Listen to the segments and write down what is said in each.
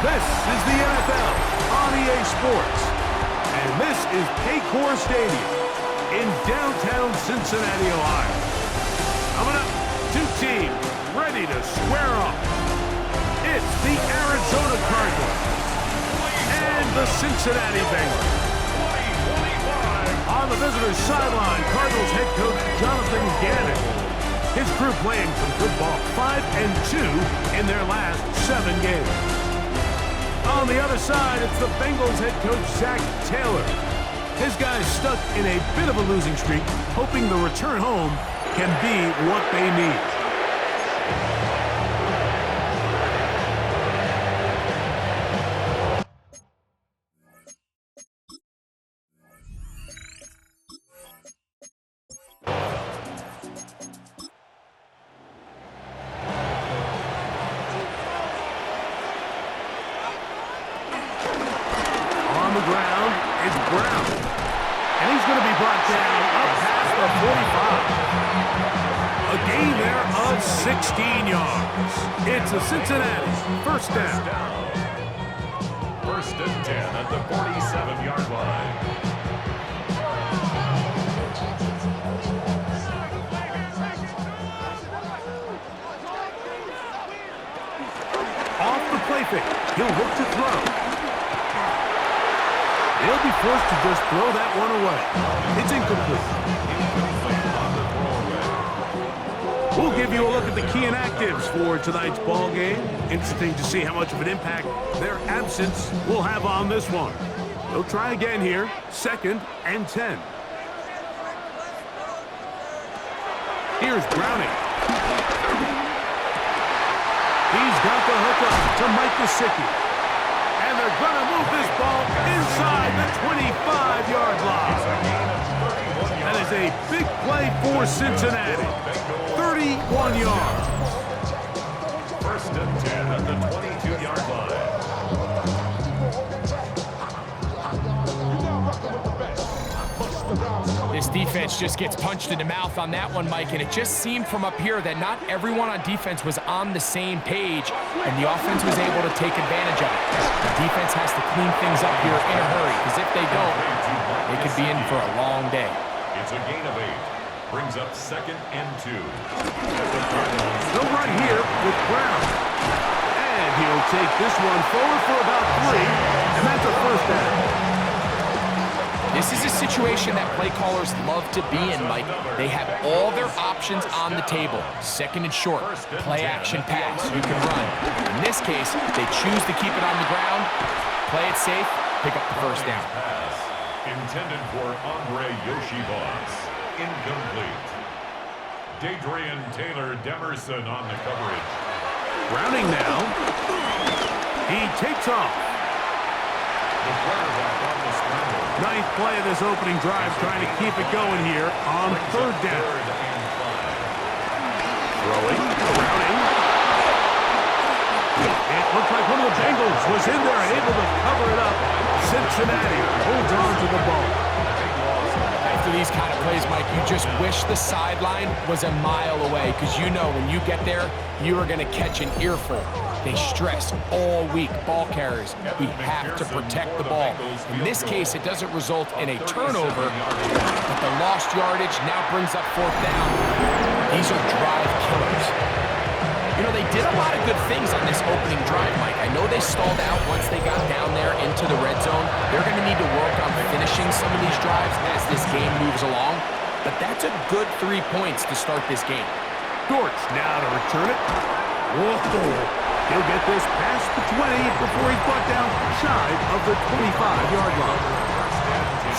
This is the NFL on EA Sports, and this is Paycor Stadium in downtown Cincinnati, Ohio. Coming up, two teams ready to square off. It's the Arizona Cardinals and the Cincinnati Bengals. On the visitor's sideline, Cardinals head coach Jonathan Gannon. His crew playing some good ball, 5-2 in their last 7 games. On the other side, it's the Bengals head coach Zach Taylor. His guys stuck in a bit of a losing streak, hoping the return home can be what they need. It's a Cincinnati first down. First and 10 at the 47-yard line. Off the play fake, he'll look to throw. He'll be forced to just throw that one away. It's incomplete. We'll give you a look at the key inactives for tonight's ball game. Interesting to see how much of an impact their absence will have on this one. They'll try again here, 2nd and 10. Here's Browning. He's got the hook up to Mike Gesicki. And they're going to move this ball inside the 25-yard line. That is a big play for Cincinnati. 31 yards. First and 10 at the 22-yard line. This defense just gets punched in the mouth on that one, Mike, and it just seemed from up here that not everyone on defense was on the same page, and the offense was able to take advantage of it. The defense has to clean things up here in a hurry, because if they don't, they could be in for a long day. It's a gain of 8. Brings up 2nd and 2. They'll run here with Brown. And he'll take this one forward for about 3, and that's a first down. This is a situation that play callers love to be in, Mike. They have all their options on the table. 2nd and short, play action pass, you can run. In this case, they choose to keep it on the ground, play it safe, pick up the first down. Pass intended for Andre Yoshibas. Incomplete. Dadrian Taylor Demerson on the coverage. Browning now. He takes off. The quarterback on the scramble. Ninth play of this opening drive, trying to keep it going here on 3rd down. Throwing, Browning. It looked like one of the Bengals was in there and able to cover it up. Cincinnati holds on to the ball. After these kind of plays, Mike, you just wish the sideline was a mile away, because you know when you get there, you are going to catch an earful. They stress all week, ball carriers. We have to protect the ball. In this case, it doesn't result in a turnover, but the lost yardage now brings up 4th down. These are drive killers. You know, they did a lot of good things on this opening drive, Mike. I know they stalled out once they got down there into the red zone. They're going to need to work on finishing some of these drives as this game moves along. But that's a good 3 points to start this game. Dortch now to return it. Whoa. He'll get this past the 20 before he's brought down shy of the 25-yard line.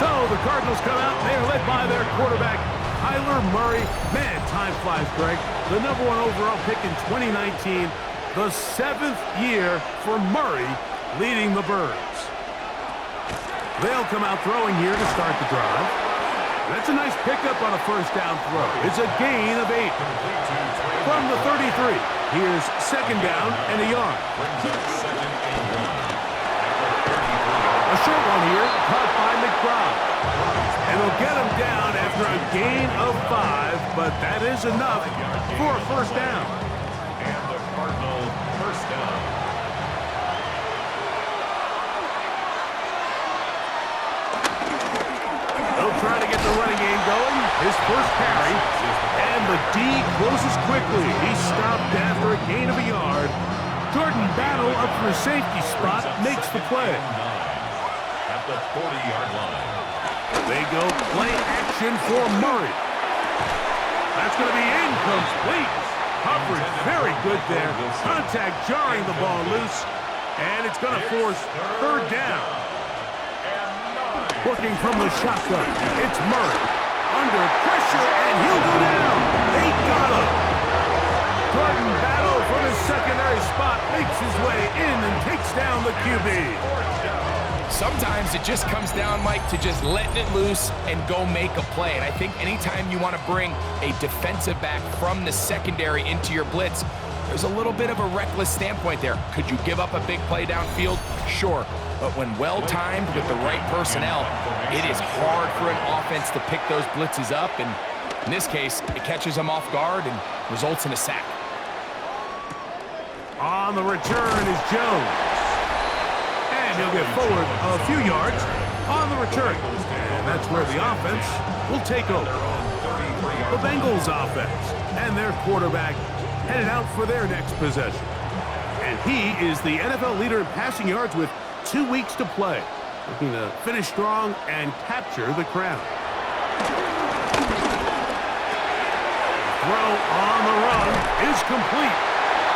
So the Cardinals come out. They are led by their quarterback, Kyler Murray. Man, time flies, Greg. The #1 overall pick in 2019. The 7th year for Murray leading the Birds. They'll come out throwing here to start the drive. That's a nice pickup on a first down throw. It's a gain of 8. From the 33, here's 2nd down and a yard. A short one here, caught by McBride. And it'll get him down after a gain of 5, but that is enough for a 1st down. And the Cardinal 1st down. trying to get the running game going. His first carry. And the D closes quickly. He stopped after a gain of a yard. Jordan Battle up for a safety spot, makes the play. At the 40-yard line. They go play action for Murray. That's going to be incomplete. Coverage very good there. Contact jarring the ball loose. And it's going to force third down. Working from the shotgun, it's Murray. Under pressure, and he'll go down. They got him. Jordan Battle from his secondary spot makes his way in and takes down the QB. Sometimes it just comes down, Mike, to just letting it loose and go make a play. And I think anytime you want to bring a defensive back from the secondary into your blitz, there's a little bit of a reckless standpoint there. Could you give up a big play downfield? Sure. But when well-timed with the right personnel, it is hard for an offense to pick those blitzes up. And in this case, it catches them off guard and results in a sack. On the return is Jones. And he'll get forward a few yards on the return. And that's where the offense will take over. The Bengals offense and their quarterback headed out for their next possession. And he is the NFL leader in passing yards with 2 weeks to play. Looking to finish strong and capture the crown. Throw on the run is complete.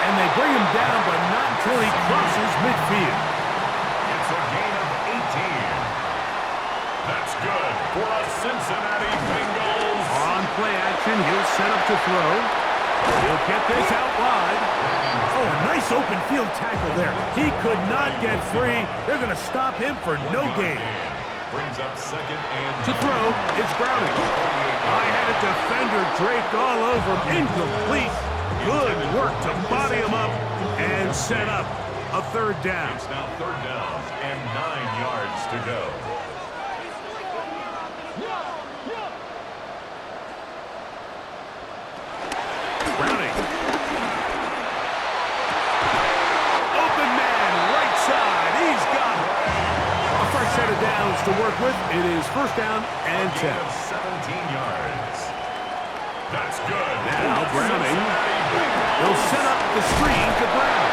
And they bring him down, but not until he crosses midfield. It's a gain of 18. That's good for a Cincinnati Bengals. On play action, he'll set up to throw. He'll get this out wide. Oh, nice open field tackle there. He could not get free. They're going to stop him for no gain. Brings up second and To throw, it's Browning. I had a defender draped all over him. Incomplete. Good work to body him up and set up a third down. It's now third down and 9 yards to go. Browning. Open man, right side. He's got it. A fresh set of downs to work with. It is first down and 10. Gain of 17 yards. That's good. Now Browning. He'll set up the screen to Brown.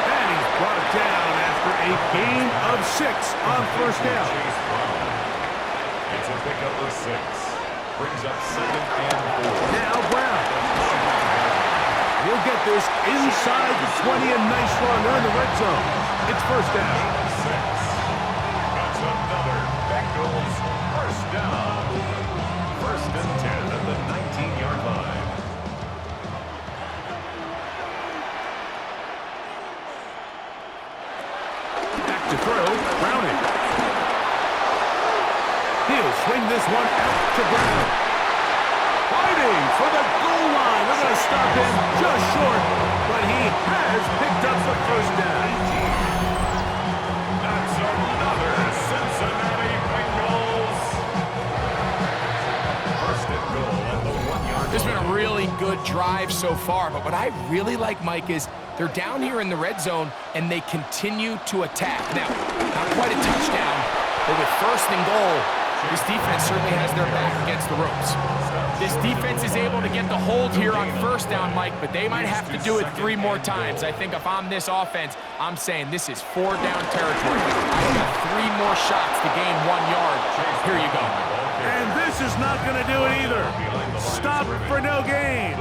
And he's brought down after a gain of 6 on first down. Chase Brown. It's a pickup of 6. Brings up second and 4. Now Brown. He'll get this inside the 20, a nice run. They're in the red zone. It's first down. 6. That's another Bengals first down. First and 10 at the 19-yard line. Back to throw, Browning. He'll swing this one out to Brown. Fighting for the goal line. They're going to stop him just short, but he has picked up the first down. That's another Cincinnati Bengals. First and goal at the 1-yard line. This has been a really good drive so far, but what I really like, Mike, is they're down here in the red zone, and they continue to attack. Now, not quite a touchdown, but with first and goal, this defense certainly has their back against the ropes. This defense is able to get the hold here on first down, Mike, but they might have to do it 3 more times. I think if I'm this offense, I'm saying this is 4-down territory. I've got 3 more shots to gain 1 yard. Here you go. And this is not going to do it either. Stop for no gain.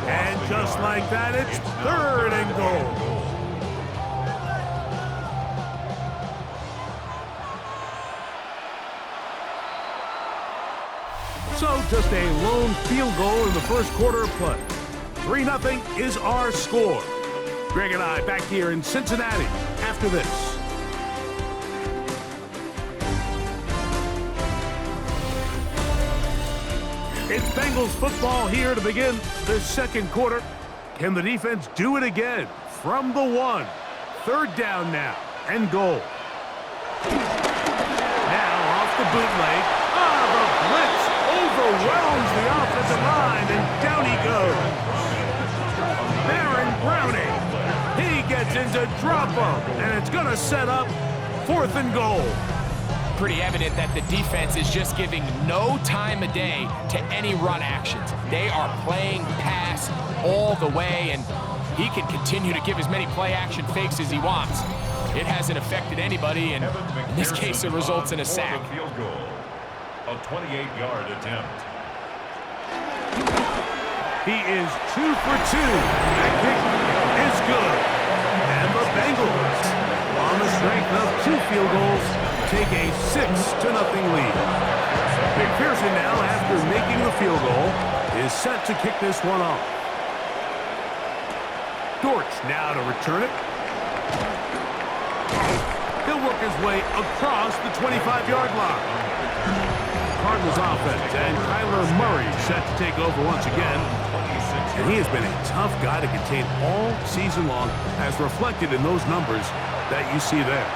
And just like that, it's third and goal. So just a lone field goal in the first quarter of play. 3-0 is our score. Greg and I back here in Cincinnati after this. It's Bengals football here to begin the second quarter. Can the defense do it again from the 1? Third down now and goal. Now off the bootleg. The blitz overwhelms the offensive line, and down he goes. Baron Browning. He gets into drop-up, and it's going to set up 4th and goal. pretty evident that the defense is just giving no time of day to any run actions. They are playing pass all the way, and he can continue to give as many play-action fakes as he wants. It hasn't affected anybody, and in this case, it results in a sack. Field goal. A 28-yard attempt. He is 2 for 2. That kick is good. And the Bengals, on the strength of 2 field goals, take a 6-0 lead. McPherson now, after making the field goal, is set to kick this one off. Dortch now to return it. He'll work his way across the 25-yard line. Cardinals offense and Kyler Murray set to take over once again. And he has been a tough guy to contain all season long, as reflected in those numbers that you see there.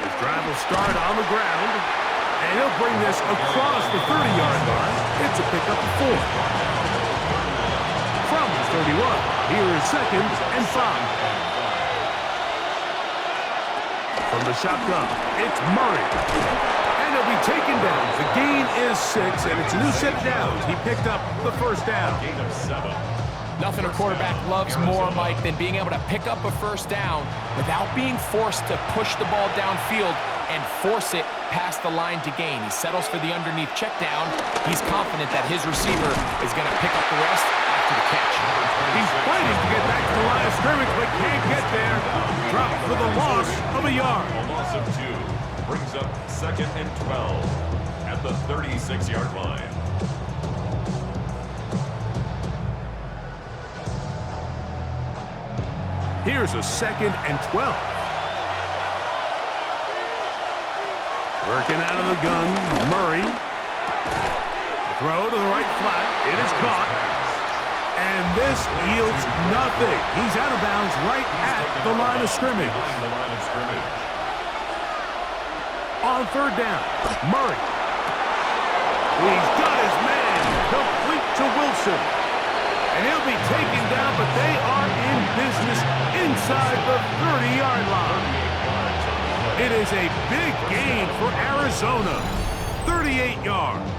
His drive will start on the ground, and he'll bring this across the 30-yard line. It's a pickup of 4. From the 31, here is 2nd and 5. From the shotgun, it's Murray. And he'll be taken down. The gain is 6, and it's a new set of downs. He picked up the first down. Gain of 7. Nothing a quarterback loves more, Mike, than being able to pick up a first down without being forced to push the ball downfield and force it past the line to gain. He settles for the underneath check down. He's confident that his receiver is going to pick up the rest after the catch. He's fighting to get back to the line of scrimmage, but can't get there. Dropped for the loss of a yard. A loss of 2 brings up 2nd and 12 at the 36-yard line. Here's a 2nd and 12. Working out of the gun, Murray. Throw to the right flat. It is caught. And this yields nothing. He's out of bounds right at the line of scrimmage. On 3rd down, Murray. He's got his man complete to Wilson. And he'll be taken down, but they are in business inside the 30-yard line. It is a big gain for Arizona. 38 yards.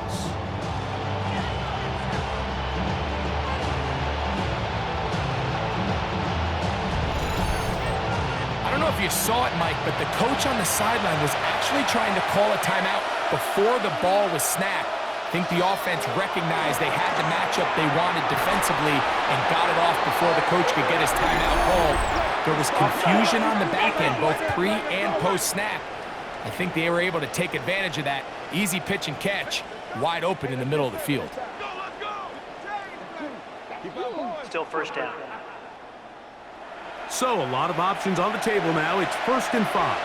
I don't know if you saw it, Mike, but the coach on the sideline was actually trying to call a timeout before the ball was snapped. I think the offense recognized they had the matchup they wanted defensively and got it off before the coach could get his timeout called. There was confusion on the back end, both pre and post-snap. I think they were able to take advantage of that. Easy pitch and catch, wide open in the middle of the field. Still first down. So a lot of options on the table now. It's 1st and 5.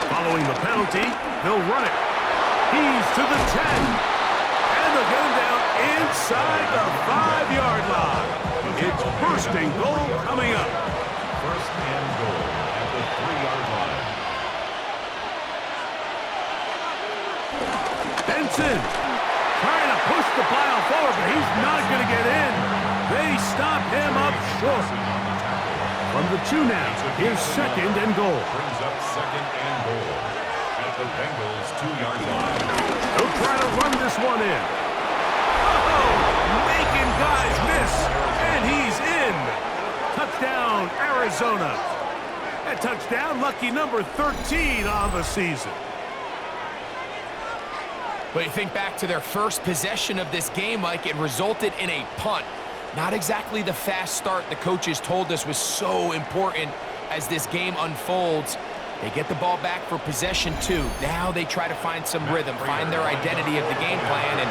Following the penalty, he'll run it. He's to the 10. And they'll get him down inside the 5-yard line. It's 1st and goal coming up. 1st and goal at the 3-yard line. Benson trying to push the pile forward, but he's not going to get in. They stop him up short. From the 2 now, here's 2nd and goal. Brings up 2nd and goal at the Bengals 2-yard line. He'll try to run this one in. Oh, making guys miss, and he's in. Touchdown, Arizona. That touchdown, lucky number 13 on the season. But you think back to their first possession of this game, Mike, it resulted in a punt. Not exactly the fast start the coaches told us was so important as this game unfolds. They get the ball back for possession 2. Now they try to find some rhythm, find their identity of the game plan, and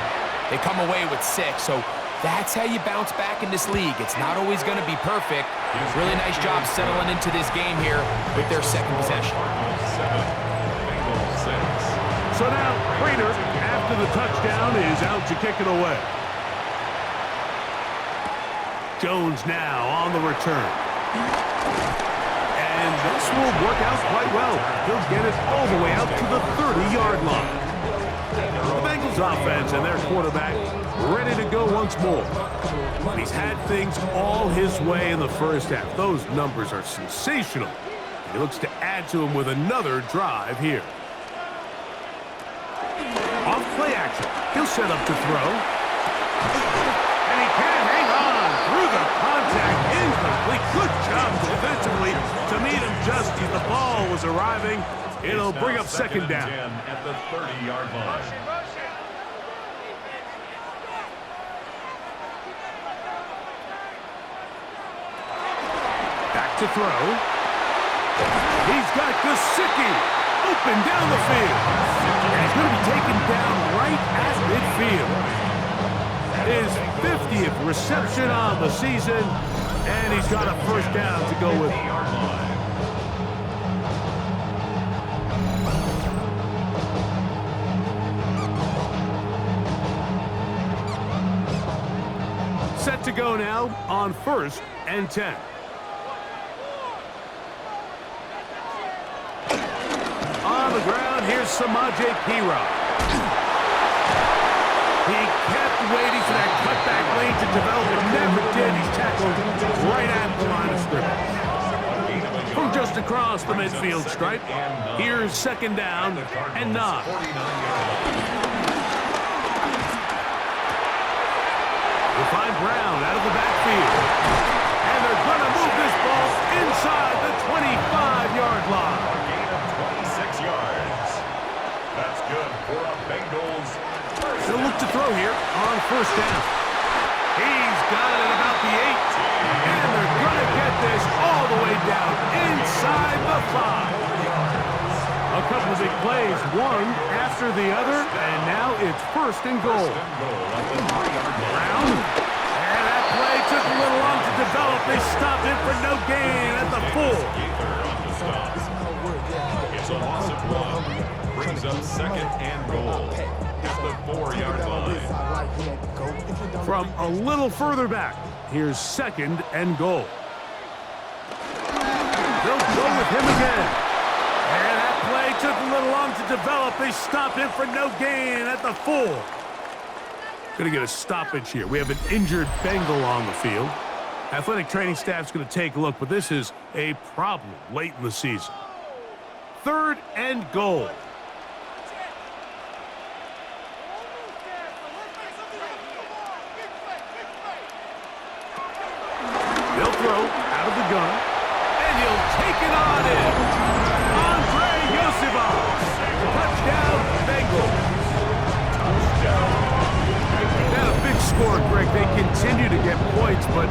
they come away with 6. So that's how you bounce back in this league. It's not always going to be perfect. Really nice job settling into this game here with their 2nd possession. 7, Bengals 6. So now, Prater, after the touchdown, is out to kick it away. Jones now on the return. And this will work out quite well. He'll get it all the way out to the 30-yard line. The Bengals Cardinals offense and their quarterback ready to go once more. He's had things all his way in the first half. Those numbers are sensational. He looks to add to them with another drive here. Off play action. He'll set up to throw. And he can't hang on through the contact. Incomplete. Good job defensively to meet him just as the ball was arriving. It'll bring up second down. At the 30-yard line. Back to throw. He's got Gesicki open down the field. And he's going to be taken down right at midfield. His 50th reception on the season, and he's got a first down to go with. Set to go now on 1st and 10. On the ground, here's Samaje Perine. He kept waiting for that cutback lane to develop and never did. He's tackled right at the line of scrimmage. From just across the midfield stripe, here's second down and 9. We'll find Brown out of the backfield. And they're going to move this ball inside the 25-yard line. A gain of 26 yards. That's good for a Bengals. He'll look to throw here on 1st down. He's got it at about the 8. And they're going to get this all the way down inside the 5. A couple of big plays, one after the other, and now it's 1st and goal. Brown, and that play took a little long to develop. They stopped it for no gain at the 4. It's a loss of 1. Brings up 2nd and goal at the 4-yard line. From a little further back, here's 2nd and goal. They'll go with him again. And that play took a little long to develop. They stopped him for no gain at the 4. Going to get a stoppage here. We have an injured Bengal on the field. Athletic training staff's going to take a look, but this is a problem late in the season. 3rd and goal. They'll throw out of the gun, and he'll take it on in. Touchdown, Bengals. Not a big score, Greg. They continue to get points, but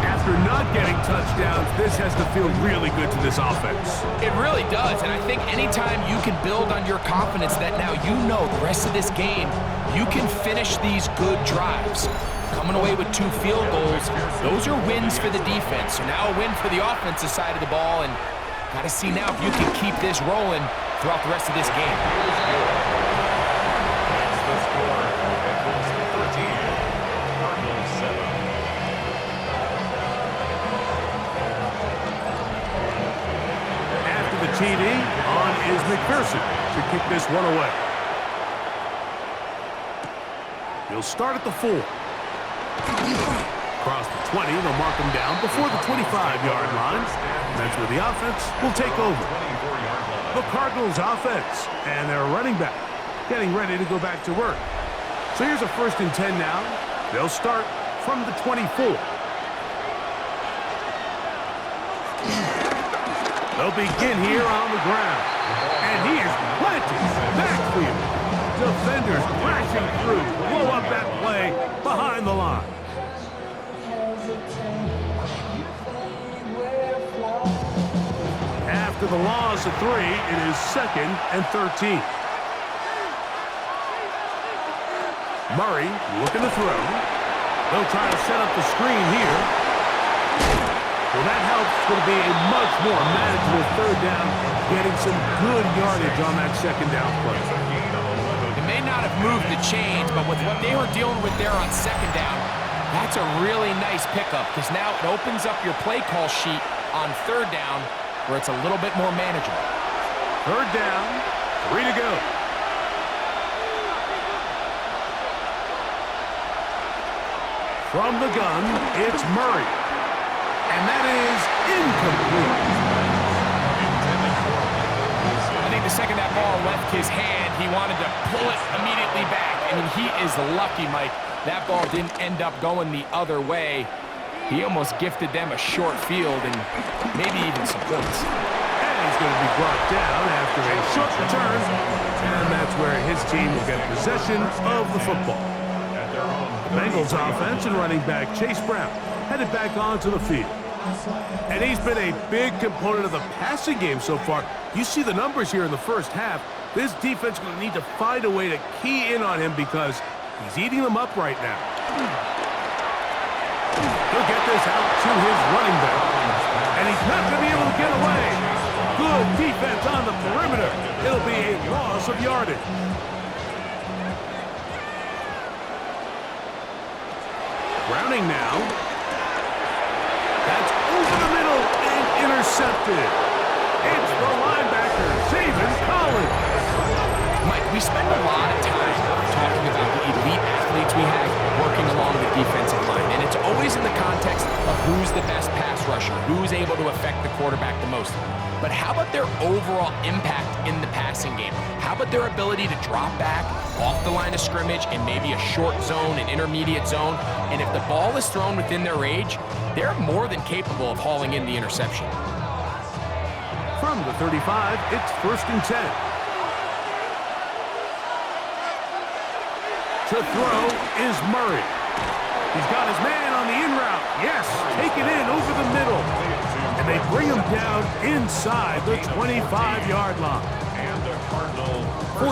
after not getting touchdowns, this has to feel really good to this offense. It really does, and I think anytime you can build on your confidence that now you know the rest of this game, you can finish these good drives. Coming away with 2 field goals, those are wins for the defense. So now a win for the offensive side of the ball, and got to see now if you can keep this rolling throughout the rest of this game. That's the score. Bengals 13, Cardinals 7. After the TD, on is McPherson to kick this one away. He'll start at the 4. Across the 20, they'll mark him down before the 25-yard line. That's where the offense will take over. The Cardinals offense and their running back getting ready to go back to work. So here's a 1st and 10 now. They'll start from the 24. They'll begin here on the ground. And he is planted backfield. Defenders crashing through. Blow up that play behind the line. After the loss of 3, it is 2nd and 13. Murray looking to throw. They'll try to set up the screen here. Well, that helps. It's going to be a much more manageable 3rd down, getting some good yardage on that 2nd down play. They may not have moved the chains, but with what they were dealing with there on 2nd down, that's a really nice pickup because now it opens up your play call sheet on 3rd down where it's a little bit more manageable. 3rd down, 3 to go. From the gun, it's Murray. And that is incomplete. I think the second that ball left his hand, he wanted to pull it immediately back. I mean, he is lucky, Mike. That ball didn't end up going the other way. He almost gifted them a short field and maybe even some points. And he's going to be brought down after a short return. And that's where his team will get possession of the football. The Bengals offense and running back Chase Brown headed back onto the field. And he's been a big component of the passing game so far. You see the numbers here in the first half. This defense is going to need to find a way to key in on him because he's eating them up right now. He'll get this out to his running back. And he's not going to be able to get away. Good defense on the perimeter. It'll be a loss of yardage. Browning now. That's over the middle and intercepted. It's the linebacker, Zayvon Collins. Mike, we spend a lot of time talking about the elite athletes we have working along the defensive line, and it's always in the context of who's the best pass rusher, who's able to affect the quarterback the most. But how about their overall impact in the passing game? How about their ability to drop back off the line of scrimmage in maybe a short zone, an intermediate zone? And if the ball is thrown within their range, they're more than capable of hauling in the interception. From the 35, it's 1st and 10. To throw is Murray. He's got his man on the in route. Yes, take it in over the middle. And they bring him down inside the 25-yard line. And the Cardinals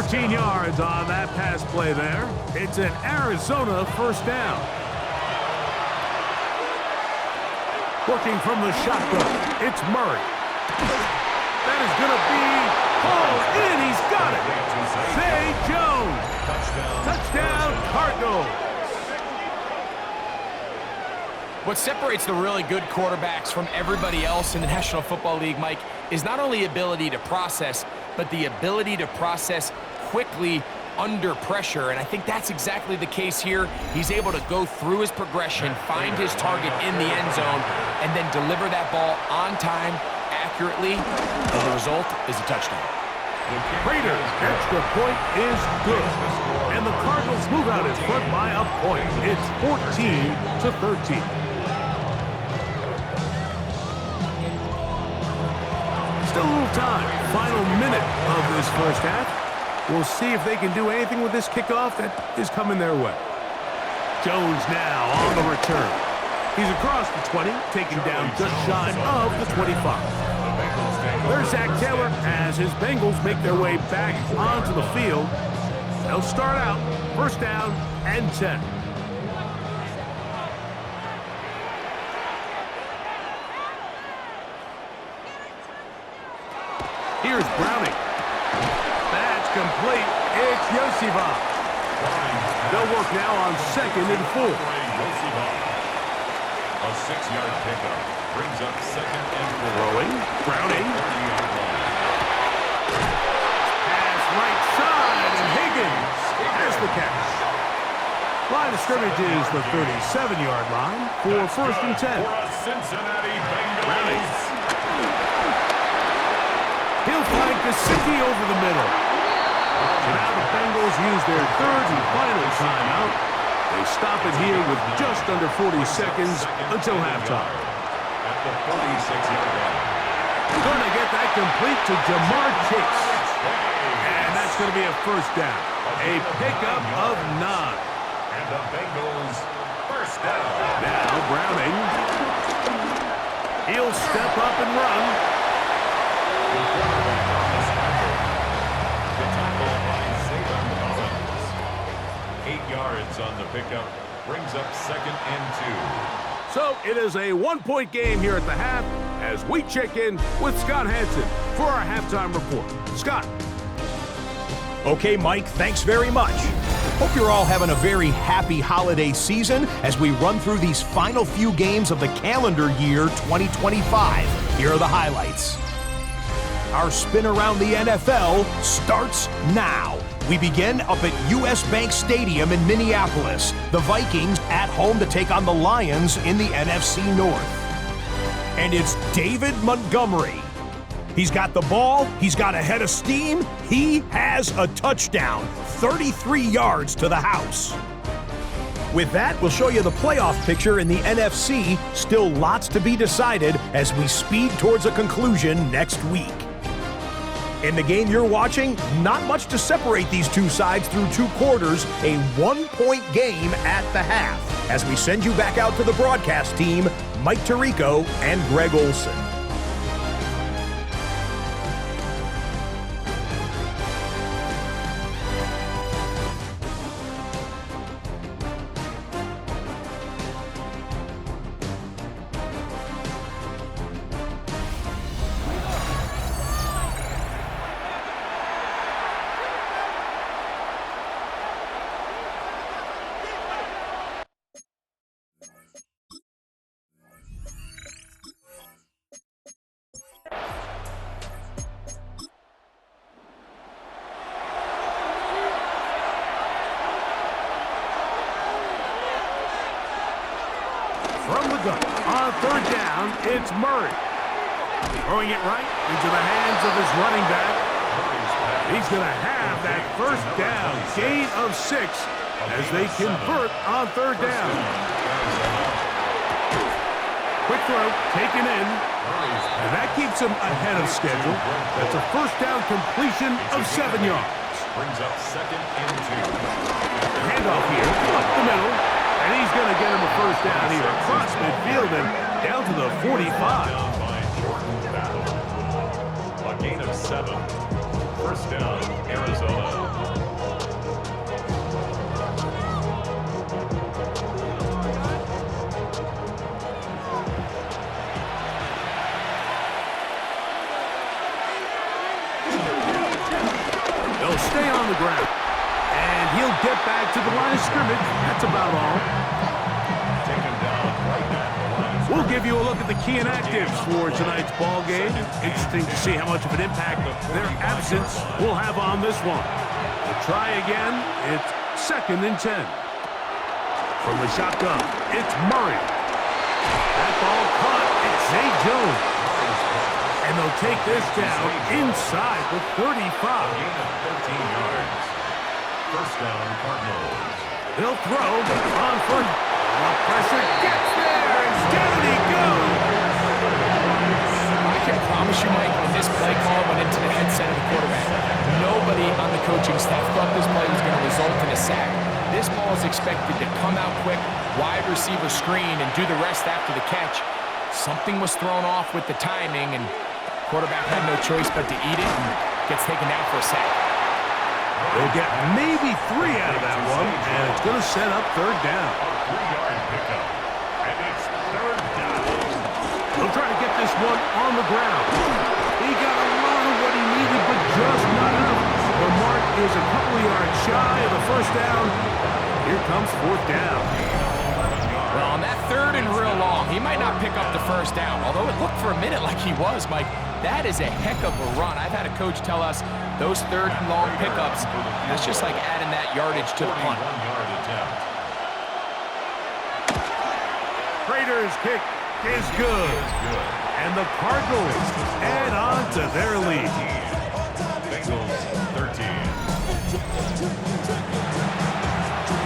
14 yards on that pass play there. It's an Arizona 1st down. Working from the shotgun, it's Murray. That is going to be hauled in. He's got it. Zay Jones. Touchdown, Cardinals. What separates the really good quarterbacks from everybody else in the National Football League, Mike, is not only ability to process, but the ability to process quickly under pressure. And I think that's exactly the case here. He's able to go through his progression, find his target in the end zone, and then deliver that ball on time, accurately, and the result is a touchdown. Raiders' extra point is good. And the Cardinals move out in front by a point. It's 14-13. Still a little time. Final minute of this first half. We'll see if they can do anything with this kickoff that is coming their way. Jones now on the return. He's across the 20, taken down just shy of the 25. There's Zach Taylor as his Bengals make their way back onto the field. They'll start out 1st down and 10. Here's Browning. That's complete. It's Yosivas. They'll work now on 2nd and 4. A 6-yard pickup brings up 2nd and 4. Throwing. Browning. 30-yard line. Pass right side, and Higgins has the catch. Line of scrimmage is the 37-yard line for 1st and 10. For a Cincinnati Bengals. Browning. He'll flank Gesicki over the middle. So now the Bengals use their 3rd and final timeout. They stop it here with just under 40 seconds until halftime. At the 46-yard line. Going to get that complete to Jamar Chase. And that's going to be a 1st down. A pickup of 9. And the Bengals 1st down. Now Browning. He'll step up and run. The quarterback on the snapper. The tackle by Zayvon Collins. 8 yards on the pickup. Brings up 2nd and 2. So it is a 1-point game here at the half as we check in with Scott Hansen for our halftime report. Scott. Okay, Mike, thanks very much. Hope you're all having a very happy holiday season as we run through these final few games of the calendar year 2025. Here are the highlights. Our spin around the NFL starts now. We begin up at US Bank Stadium in Minneapolis. The Vikings at home to take on the Lions in the NFC North. And it's David Montgomery. He's got the ball, he's got a head of steam, he has a touchdown, 33 yards to the house. With that, we'll show you the playoff picture in the NFC. Still lots to be decided as we speed towards a conclusion next week. In the game you're watching, not much to separate these two sides through 2 quarters, a 1-point game at the half. As we send you back out to the broadcast team, Mike Tirico and Greg Olson. From the gun, on 3rd down, it's Murray. Throwing it right into the hands of his running back. He's going to have that 1st down, gain of 6, as they convert on 3rd down. Quick throw, taken in, and that keeps him ahead of schedule. That's a 1st down completion of 7 yards. Brings up 2nd and 2. Handoff here, up the middle. And he's going to get him a 1st down here across midfield and down to the 45. Down by Jordan Battle. A gain of 7. 1st down, Arizona. They'll stay on the ground. And he'll get back to the line of scrimmage. That's about all. Take him down right at the line. We'll give you a look at the key inactives for tonight's ball game. Interesting to see how much of an impact their absence will have on this one. We'll try again. It's 2nd and 10. From the shotgun, it's Murray. That ball caught. It's Zay Jones. And they'll take this down inside the 35. Gain of 13 yards. 1st down, Cardinals. They'll throw on 1st. The pressure gets there, and down he goes. I can promise you, Mike, when this play call went into the headset of the quarterback, nobody on the coaching staff thought this play was going to result in a sack. This ball is expected to come out quick, wide receiver screen, and do the rest after the catch. Something was thrown off with the timing, and quarterback had no choice but to eat it and gets taken down for a sack. They'll get maybe 3 out of that one, and it's going to set up 3rd down. 3-yard pickup. And it's 3rd down. They'll try to get this one on the ground. He got a lot of what he needed, but just not enough. The mark is a couple of yards shy of the 1st down. Here comes 4th down. Well, on that 3rd and real long, he might not pick up the 1st down, although it looked for a minute like he was, Mike. That is a heck of a run. I've had a coach tell us those 3rd and long pickups, that's just like adding that yardage to the punt. 1-yard attempt. Prater's kick is good. And the Cardinals add on to their lead. Bengals 13.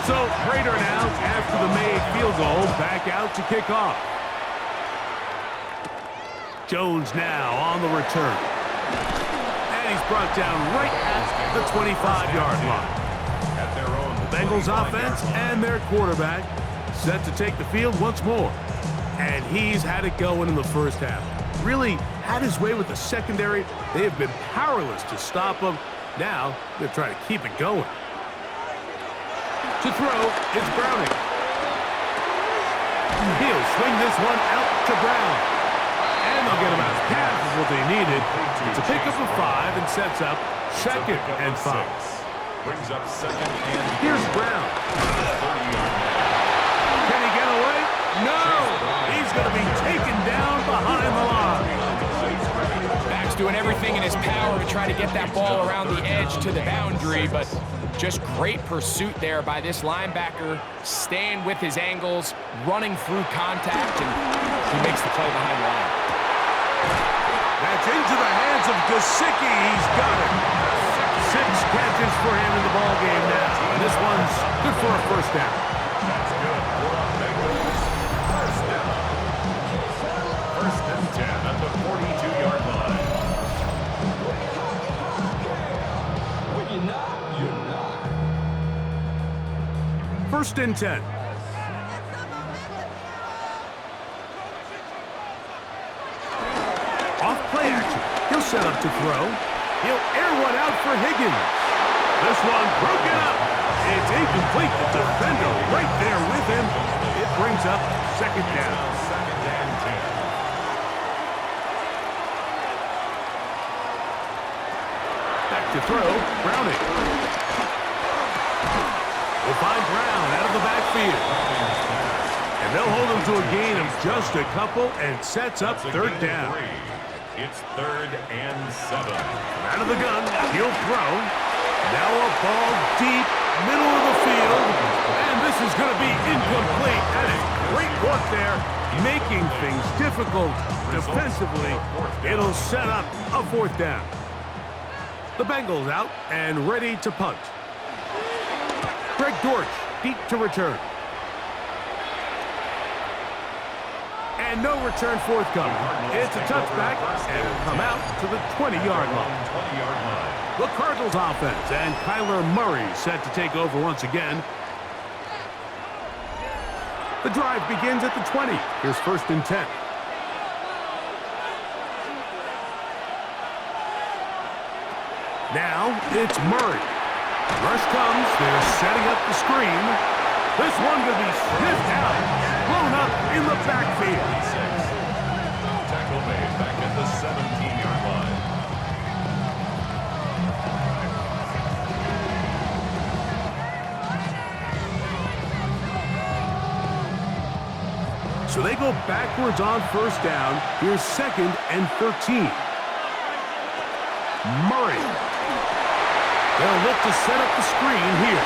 So Prater now, after the made field goal, back out to kick off. Jones now on the return. And he's brought down right at the 25-yard line. At their own The Bengals offense and their quarterback set to take the field once more. And he's had it going in the 1st half. Really had his way with the secondary. They have been powerless to stop him. Now they're trying to keep it going. To throw, it's Browning. He'll swing this one out to Brown. And they'll get about half of what they needed. It's a pickup of 5 and sets up 2nd and 5. Brings up 2nd and Here's Brown. Can he get away? No! He's going to be taken down behind the line. Back's doing everything everything in his power to try to get that ball around the edge to the boundary, but just great pursuit there by this linebacker, staying with his angles, running through contact, and he makes the play behind the line. That's into the hands of Gesicki. He's got it. 6 catches for him in the ball game now. And this one's good for a first down. That's good for the Bengals. First down. First and 10 at the 42-yard line. When you're not, you're not. First and 10. Off play action. He'll set up to throw. He'll air one out for Higgins. This one broken up. It's incomplete. The defender right there with him. It brings up second down. Second and 10. Back to throw. Browning. We'll find Brown out of the backfield. And they'll hold him to a gain of just a couple and sets up third down. It's third and 7. Out of the gun, he'll throw. Now a ball deep, middle of the field. And this is going to be incomplete. That is great work there, making things difficult defensively. It'll set up a fourth down. The Bengals out and ready to punt. Greg Dortch deep to return. And no return forthcoming. It's a touchback, and will come out to the 20-yard line. 20-yard line. The Cardinals offense, and Kyler Murray set to take over once again. The drive begins at the 20. Here's first and 10. Now it's Murray. Rush comes. They're setting up the screen. This one will be sniffed out. Blown up in the backfield. Tackle made back at the 17-yard line. So they go backwards on first down. Here's second and 13. Murray. They'll look to set up the screen here.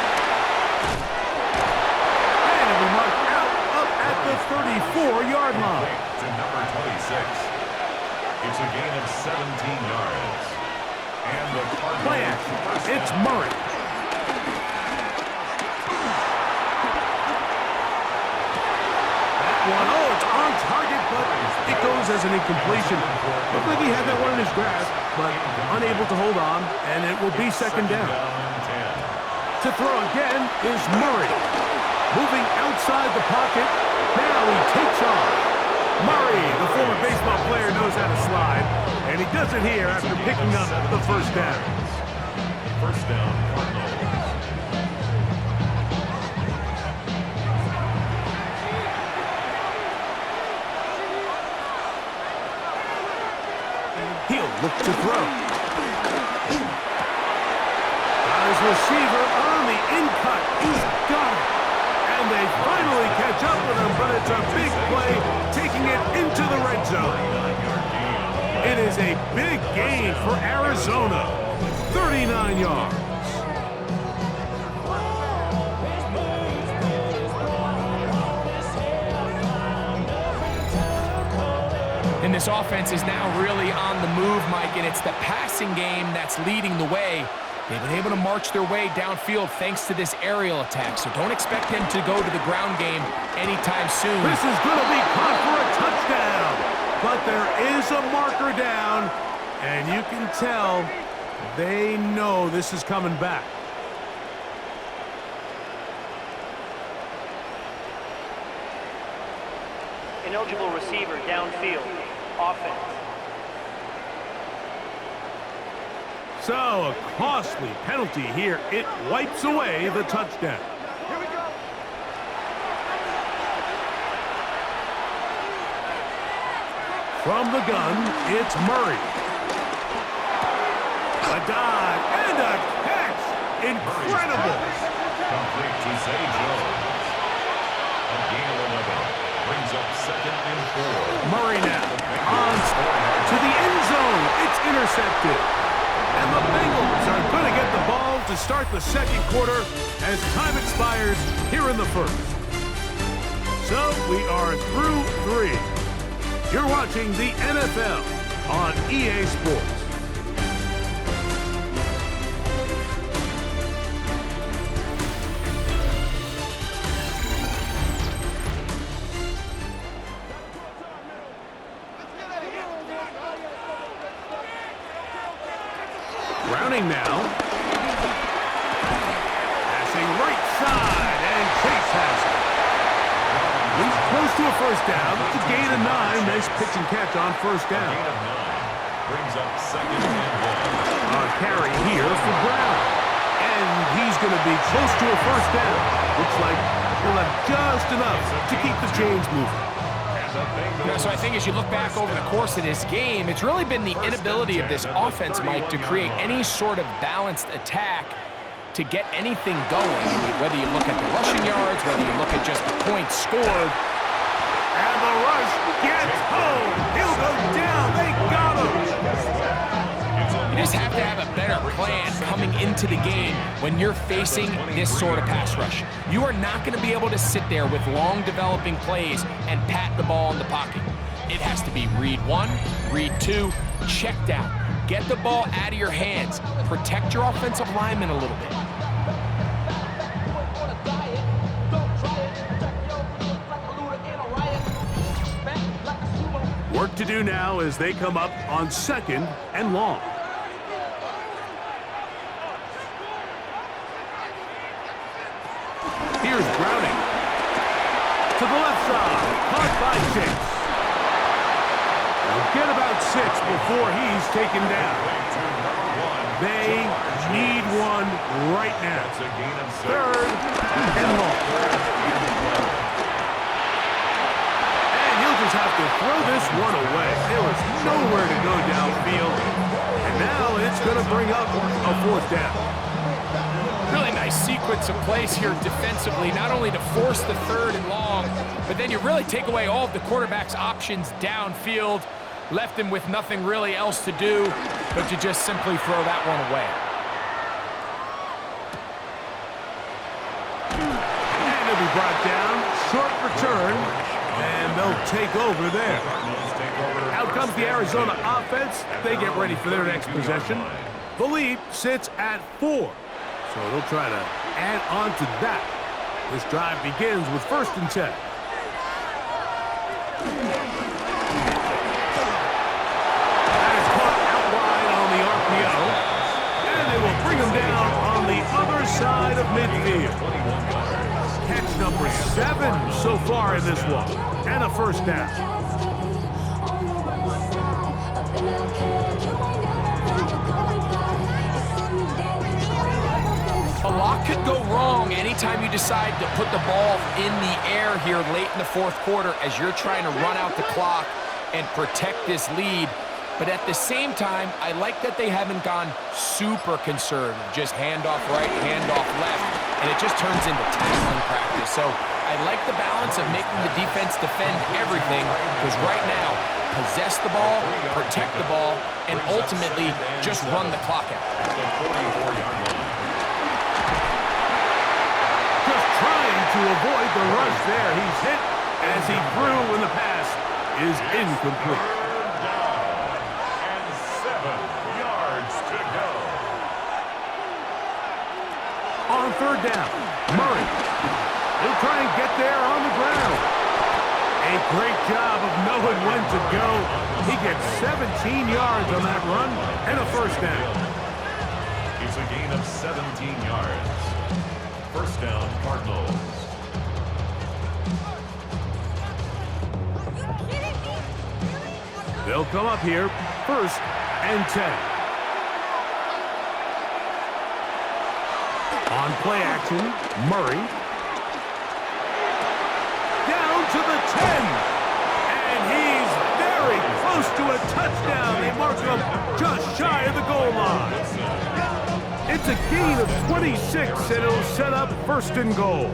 And it'll be marked out up at the 34-yard line. To number 26. It's a gain of 17 yards. And the Cardinals. Play action. It's Murray. That one, oh, it's on target, but it goes as an incompletion. Looked like he had that one in his grasp, but unable to hold on, and it will be second down. To throw again is Murray. Moving outside the pocket. Now he takes off. Murray, the former baseball player, knows how to slide, and he does it here after picking up the first down. First down, Cardinals. He'll look to throw. Got his receiver on the in-cut. He's got it. And they finally catch up with him, but it's a big play, taking it into the red zone. It is a big gain for Arizona. 39 yards. And this offense is now really on the move, Mike, and it's the passing game that's leading the way. They've been able to march their way downfield thanks to this aerial attack, so don't expect them to go to the ground game anytime soon. This is going to be caught for a touchdown, but there is a marker down, and you can tell they know this is coming back. Ineligible receiver downfield. Offense. So, a costly penalty here. It wipes away the touchdown. Here we go. From the gun, it's Murray. A dive and a catch. Incredible. Complete to Zay Jones. A gain of 11. Brings up second and 4. Murray now on to the end zone. thrown. It's intercepted. And the Bengals are going to get the ball to start the second quarter as time expires here in the first. So we are through 3. You're watching the NFL on EA Sports. Browning now. Passing right side, and Chase has it. He's close to a first down. It's a gain of 9. Nice pitch and catch on first down. Gain of 9 brings up second and 1. A carry here for Brown. And he's going to be close to a first down. Looks like he'll have just enough to keep the chains moving. So I think as you look back over the course of this game, it's really been the inability of this offense, Mike, to create any sort of balanced attack to get anything going. I mean, whether you look at the rushing yards, whether you look at just the points scored. And the rush gets home. He'll go down. They got him. You just have to have a better plan coming into the game when you're facing this sort of pass rush. You are not going to be able to sit there with long developing plays and pat the ball in the pocket. It has to be read 1, read 2, check down. Get the ball out of your hands. Protect your offensive lineman a little bit. Work to do now as they come up on second and long. Here's Browning. To the left side. Caught by Chase. They'll get about 6 before he's taken down. They need one right now. Third and long. And he'll just have to throw this one away. There was nowhere to go downfield. And now it's going to bring up a fourth down. Really nice sequence of plays here defensively, not only to force the third and long, but then you really take away all of the quarterback's options downfield, left him with nothing really else to do but to just simply throw that one away. And he'll be brought down, short return, and they'll take over there. Out comes the Arizona offense. They get ready for their next possession. The lead sits at 4. So they'll try to add on to that. This drive begins with 1st and 10. That is caught out wide on the RPO. And they will bring him down on the other side of midfield. Catch number 7 so far in this one. And a first down. A lot could go wrong anytime you decide to put the ball in the air here late in the fourth quarter as you're trying to run out the clock and protect this lead. But at the same time, I like that they haven't gone super conservative. Just handoff right, handoff left, and it just turns into tackling practice. So I like the balance of making the defense defend everything, because right now, possess the ball, protect the ball, and ultimately just run the clock out. To avoid the rush there. He's hit as he threw when the pass is incomplete. And 7 yards to go. On third down, Murray. He'll try and get there on the ground. A great job of knowing when to go. He gets 17 yards on that run and a first down. It's a gain of 17 yards. First down, Cardinals. They'll come up here, 1st and 10. On play action, Murray. Down to the 10. And he's very close to a touchdown. They mark him just shy of the goal line. It's a gain of 26, and it'll set up 1st and goal.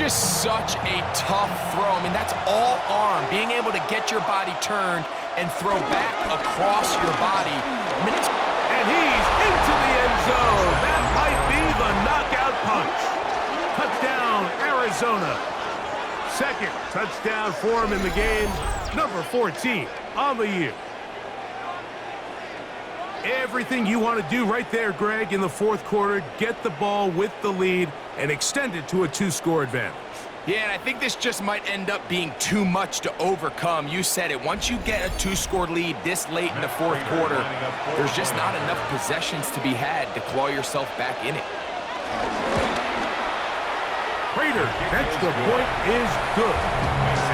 just such a tough throw. I mean, that's all arm. Being able to get your body turned and throw back across your body. I mean, and he's into the end zone. That might be the knockout punch. Touchdown, Arizona. Second touchdown for him in the game. Number 14 on the year. Everything you want to do right there, Greg, in the fourth quarter. Get the ball with the lead and extend it to a 2-score advantage. Yeah, and I think this just might end up being too much to overcome. You said it. Once you get a 2-score lead this late in the fourth quarter, there's just not enough possessions to be had to claw yourself back in it. Prater, extra point is good.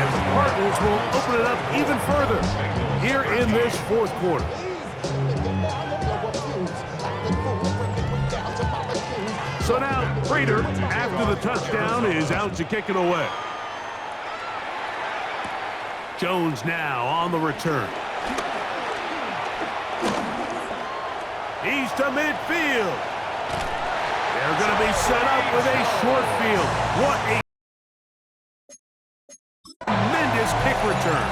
And the Cardinals will open it up even further here in this fourth quarter. So now, Prater, after the touchdown, is out to kick it away. Jones now on the return. He's to midfield. They're going to be set up with a short field. What a tremendous kick return.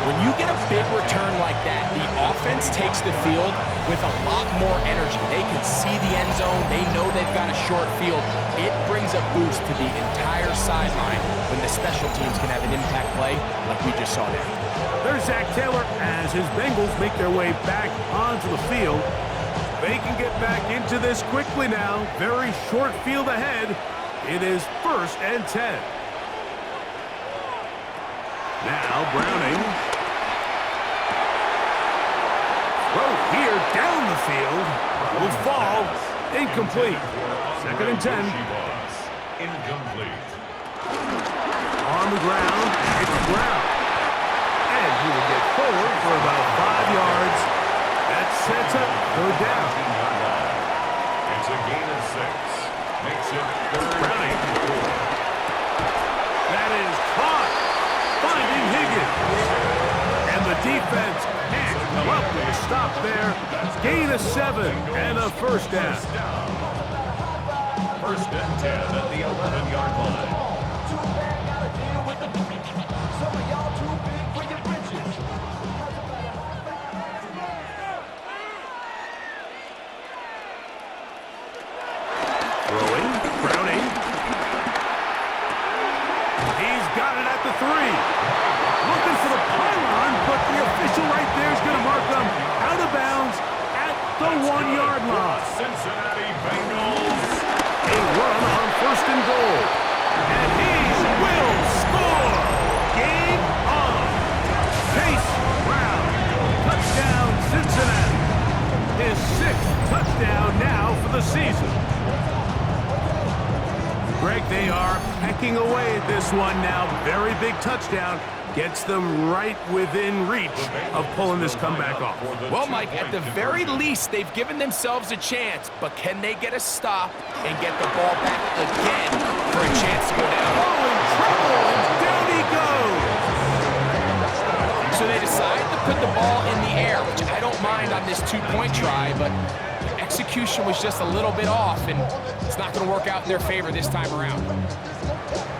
When you get a big return like that, the offense takes the field with a lot more energy. They can see the end zone. They know they've got a short field. It brings a boost to the entire sideline when the special teams can have an impact play like we just saw there. There's Zach Taylor as his Bengals make their way back onto the field. They can get back into this quickly now. Very short field ahead. It is 1st and 10. Now Browning. Throw here down the field. Will fall. Incomplete. 2nd and 10. Incomplete. On the ground. It's Brown. And he will get forward for about 5 yards. That sets up 3rd down. It's a gain of 6. Makes it 3rd Browning. and 4. That is caught. Finding Higgins. And the defense can't come up with a stop there. Gain of 7 and a 1st down. 1st and 10 at the 11-yard line. Throwing. Browning. He's got it at the 3. Looking for the pylon, but the official right there is going to mark them out of bounds at the 1-yard line. Cincinnati Bengals. A run on 1st and goal. And he will score. Game on. Chase Brown. Touchdown, Cincinnati. His 6th touchdown now for the season. Greg, they are pecking away at this one now. Very big touchdown. Gets them right within reach of pulling this comeback off. Well, Mike, at the very least, they've given themselves a chance, but can they get a stop and get the ball back again for a chance to go down? Oh, in trouble, and down he goes. So they decide to put the ball in the air, which I don't mind on this 2-point try, but execution was just a little bit off, and it's not going to work out in their favor this time around.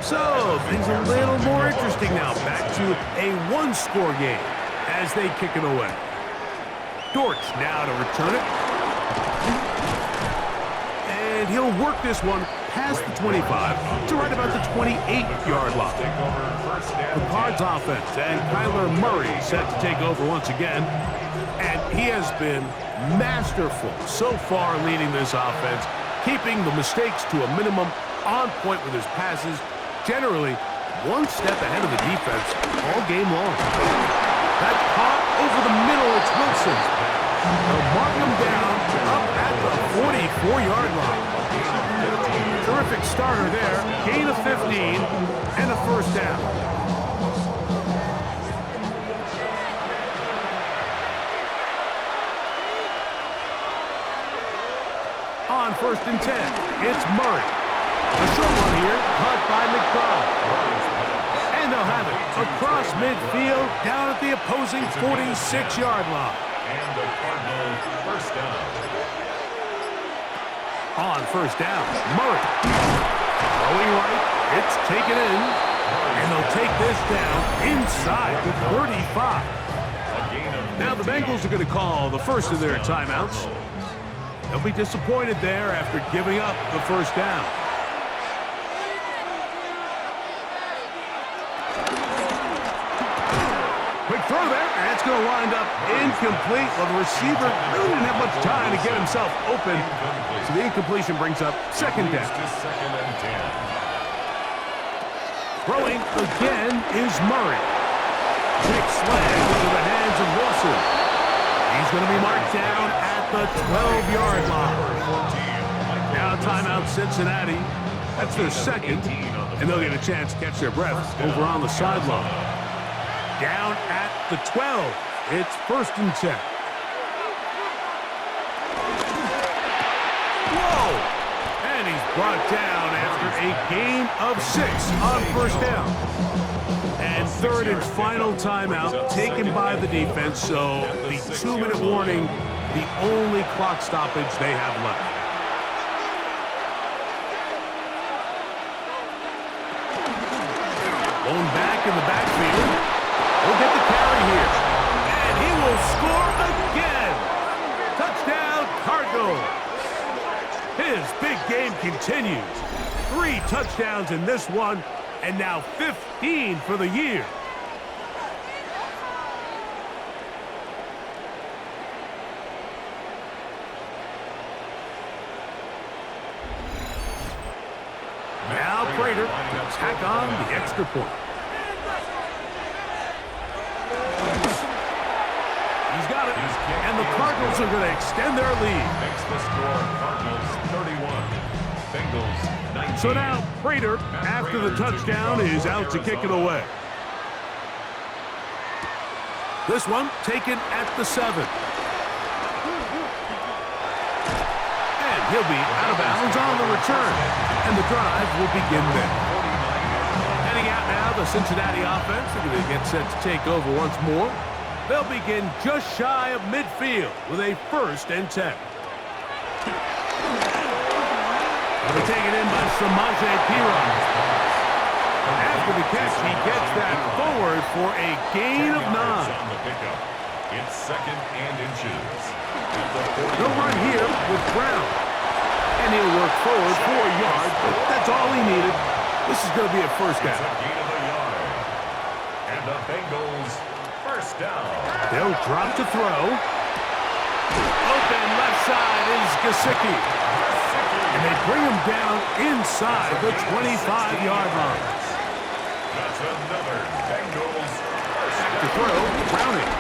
So, things a little more interesting now. Back to a 1-score game as they kick it away. Dortch now to return it. And he'll work this one past the 25 to right about the 28-yard line. The Cards offense and Kyler Murray set to take over once again. And he has been masterful so far leading this offense, keeping the mistakes to a minimum, on point with his passes, generally one step ahead of the defense all game long. That's caught over the middle. It's Wilson. They'll mark him down up at the 44-yard line. Terrific starter there. Gain of 15 and a 1st down. On 1st and 10, it's Murray. A short one here, caught by McBride. And they'll have it across midfield, down at the opposing 46-yard line. And the Cardinals 1st down. On 1st down, Murray. Throwing right, it's taken in. And they'll take this down inside the 35. Now the Bengals are going to call the first of their timeouts. They'll be disappointed there after giving up the first down. Quick throw there, and it's going to wind up incomplete. Well, the receiver really didn't have much time to get himself open, so the incompletion brings up second down. Throwing again is Murray. Big slam into the hands of Wilson. He's going to be marked down at the 12-yard line. Now timeout Cincinnati. That's their second, and they'll get a chance to catch their breath over on the sideline. Down at the 12. It's 1st and 10. Whoa! And he's brought down after a gain of 6 on first down. And third and final timeout taken by the defense, so the 2-minute warning, the only clock stoppage they have left. Going back in the backfield. He'll get the carry here. And he will score again. Touchdown, Cardinals. His big game continues. 3 touchdowns in this one, and now 15 for the year. Now Prater to tack on the extra point. He's got it, and the Cardinals are going to extend their lead. Makes the score Cardinals 31, Bengals 19. So now Prater, after the touchdown, is out to kick it away. This one taken at the 7. And he'll be out of bounds on the return. And the drive will begin there. Heading out now, the Cincinnati offense are going to get set to take over once more. They'll begin just shy of midfield with a 1st and 10. They'll be taken in by Samaje Perine. After the catch, he gets that forward for a gain of 9. It's 2nd and inches. They'll run here with Brown. And he'll work forward 4 yards, but that's all he needed. This is going to be a first down. It's a gain of a yard. And the Bengals first down. They'll drop to throw. Open left side is Gesicki. And they bring him down inside the 25-yard line. That's another Bengals first down. To throw, Browning.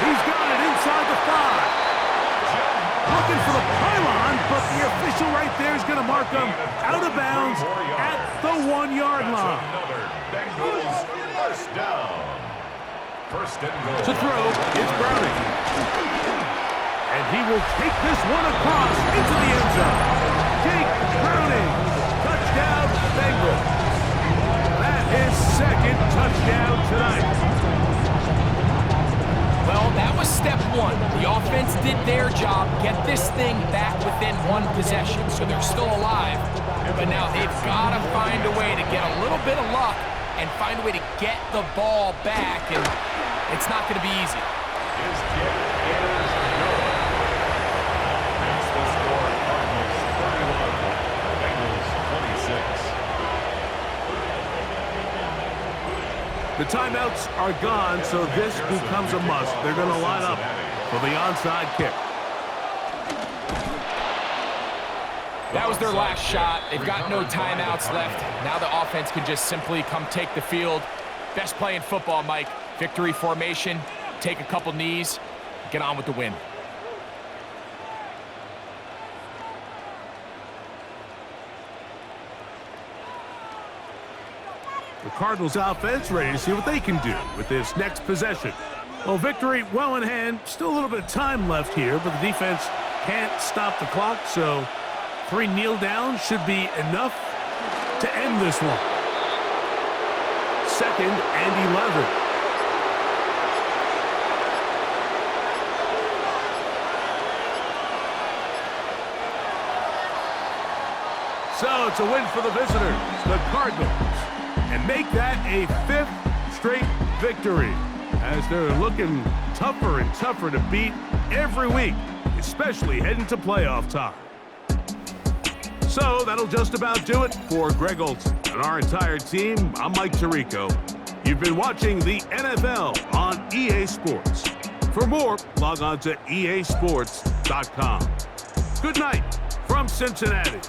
He's got it inside the 5. Looking for the pylon, but the official right there is going to mark him out of bounds at the 1-yard line. Another Bengals first down. First and goal. To throw, it's Browning. And he will take this one across into the end zone. Jake Browning, touchdown Bengals. That is 2nd touchdown tonight. Well, that was step 1. The offense did their job, get this thing back within 1 possession, so they're still alive. But now they've got to find a way to get a little bit of luck and find a way to get the ball back, and it's not going to be easy. His kick is good. Makes the score Cardinals 31, Bengals 26. The timeouts are gone, so this becomes a must. They're going to line up for the onside kick. That was their last shot. They've got no timeouts left. Now the offense can just simply come take the field. Best play in football, Mike. Victory formation, take a couple knees, get on with the win. The Cardinals offense ready to see what they can do with this next possession. Well, victory well in hand. Still a little bit of time left here, but the defense can't stop the clock, so 3 kneel downs should be enough to end this one. 2nd and 11. So it's a win for the visitors, the Cardinals, and make that a 5th straight victory as they're looking tougher and tougher to beat every week, especially heading to playoff time. So that'll just about do it for Greg Olson and our entire team. I'm Mike Tirico. You've been watching the NFL on EA Sports. For more, log on to easports.com. Good night from Cincinnati.